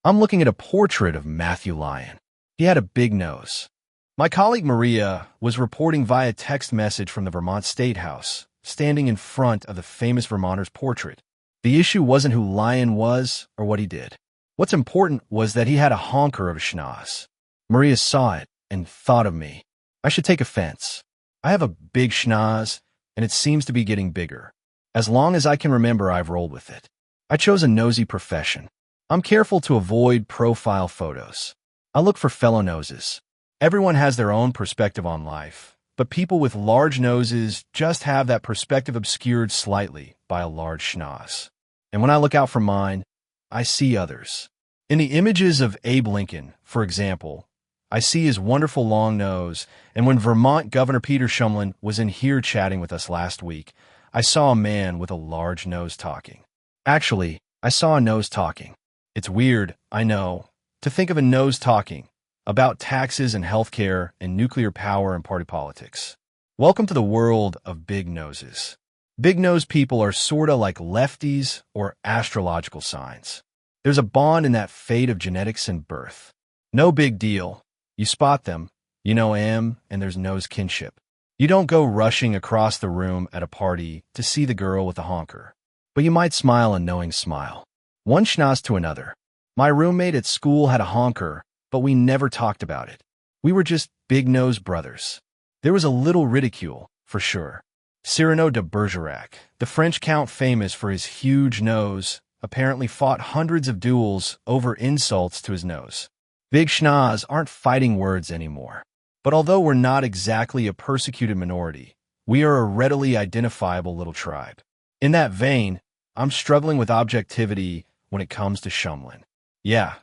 I'm looking at a portrait of Matthew Lyon. He had a big nose. My colleague Maria was reporting via text message from the Vermont State House, standing in front of the famous Vermonter's portrait. The issue wasn't who Lyon was or what he did. What's important was that he had a honker of a schnoz. Maria saw it and thought of me. I should take offense. I have a big schnoz, and it seems to be getting bigger. As long as I can remember, I've rolled with it. I chose a nosy profession. I'm careful to avoid profile photos. I look for fellow noses. Everyone has their own perspective on life, but people with large noses just have that perspective obscured slightly by a large schnoz. And when I look out for mine, I see others. In the images of Abe Lincoln, for example, I see his wonderful long nose, and when Vermont Governor Peter Shumlin was in here chatting with us last week, I saw a man with a large nose talking. Actually, I saw a nose talking. It's weird, I know, to think of a nose talking about taxes and healthcare and nuclear power and party politics. Welcome to the world of big noses. Big-nosed people are sorta like lefties or astrological signs. There's a bond in that fate of genetics and birth. No big deal. You spot them, you know and there's nose kinship. You don't go rushing across the room at a party to see the girl with the honker. But you might smile a knowing smile. One schnoz to another. My roommate at school had a honker, but we never talked about it. We were just big-nosed brothers. There was a little ridicule, for sure. Cyrano de Bergerac, the French count famous for his huge nose, apparently fought hundreds of duels over insults to his nose. Big schnoz aren't fighting words anymore. But although we're not exactly a persecuted minority, we are a readily identifiable little tribe. In that vein, I'm struggling with objectivity when it comes to Shumlin. Yeah.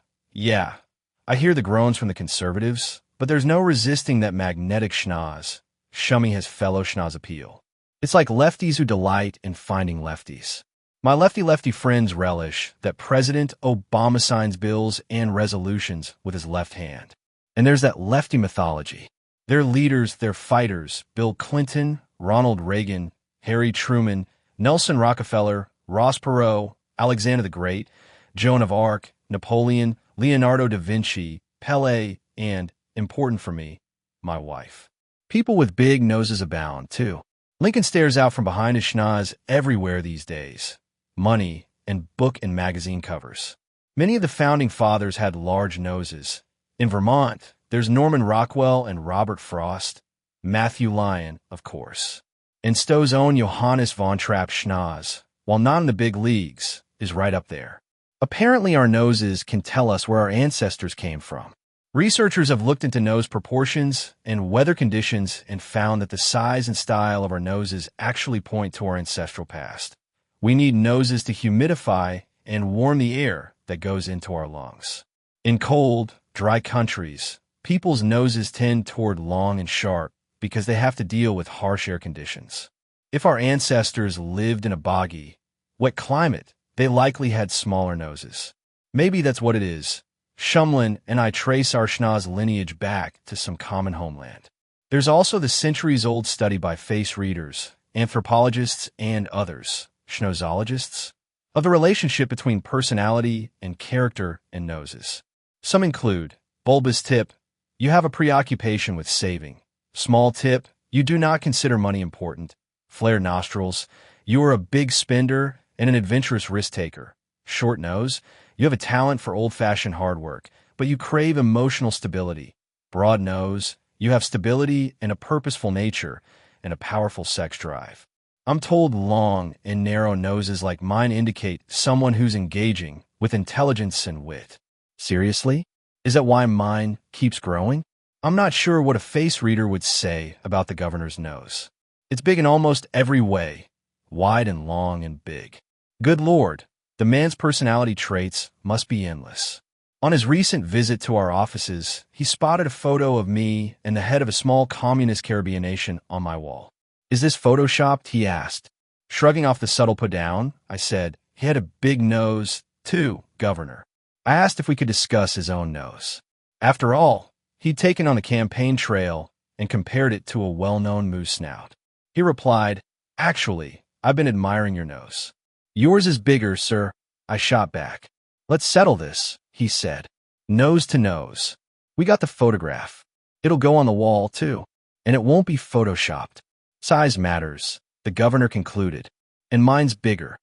I hear the groans from the conservatives, but there's no resisting that magnetic schnoz. Shummy has fellow schnoz appeal. It's like lefties who delight in finding lefties. My lefty friends relish that President Obama signs bills and resolutions with his left hand. And there's that lefty mythology. Their leaders, their fighters, Bill Clinton, Ronald Reagan, Harry Truman, Nelson Rockefeller, Ross Perot, Alexander the Great, Joan of Arc, Napoleon, Leonardo da Vinci, Pelé, and, important for me, my wife. People with big noses abound, too. Lincoln stares out from behind his schnoz everywhere these days. Money and book and magazine covers. Many of the founding fathers had large noses. In Vermont, there's Norman Rockwell and Robert Frost. Matthew Lyon, of course. And Stowe's own Johannes von Trapp schnoz, while not in the big leagues, is right up there. Apparently our noses can tell us where our ancestors came from. Researchers have looked into nose proportions and weather conditions and found that the size and style of our noses actually point to our ancestral past. We need noses to humidify and warm the air that goes into our lungs. In cold, dry countries, people's noses tend toward long and sharp because they have to deal with harsh air conditions. If our ancestors lived in a boggy, wet climate, they likely had smaller noses. Maybe that's what it is. Shumlin and I trace our schnoz lineage back to some common homeland. There's also the centuries-old study by face readers, anthropologists, and others, schnozologists, of the relationship between personality and character and noses. Some include bulbous tip, you have a preoccupation with saving. Small tip, you do not consider money important. Flared nostrils, you are a big spender and an adventurous risk-taker. Short nose, you have a talent for old-fashioned hard work, but you crave emotional stability. Broad nose, you have stability and a purposeful nature and a powerful sex drive. I'm told long and narrow noses like mine indicate someone who's engaging with intelligence and wit. Seriously? Is that why mine keeps growing? I'm not sure what a face reader would say about the governor's nose. It's big in almost every way, wide and long and big. Good Lord, the man's personality traits must be endless. On his recent visit to our offices, he spotted a photo of me and the head of a small communist Caribbean nation on my wall. Is this photoshopped? He asked. Shrugging off the subtle put down, I said, he had a big nose, too, Governor. I asked if we could discuss his own nose. After all, he'd taken on the campaign trail and compared it to a well-known moose snout. He replied, actually, I've been admiring your nose. Yours is bigger, sir. I shot back. Let's settle this, he said. Nose to nose. We got the photograph. It'll go on the wall, too. And it won't be photoshopped. Size matters, the governor concluded. And mine's bigger.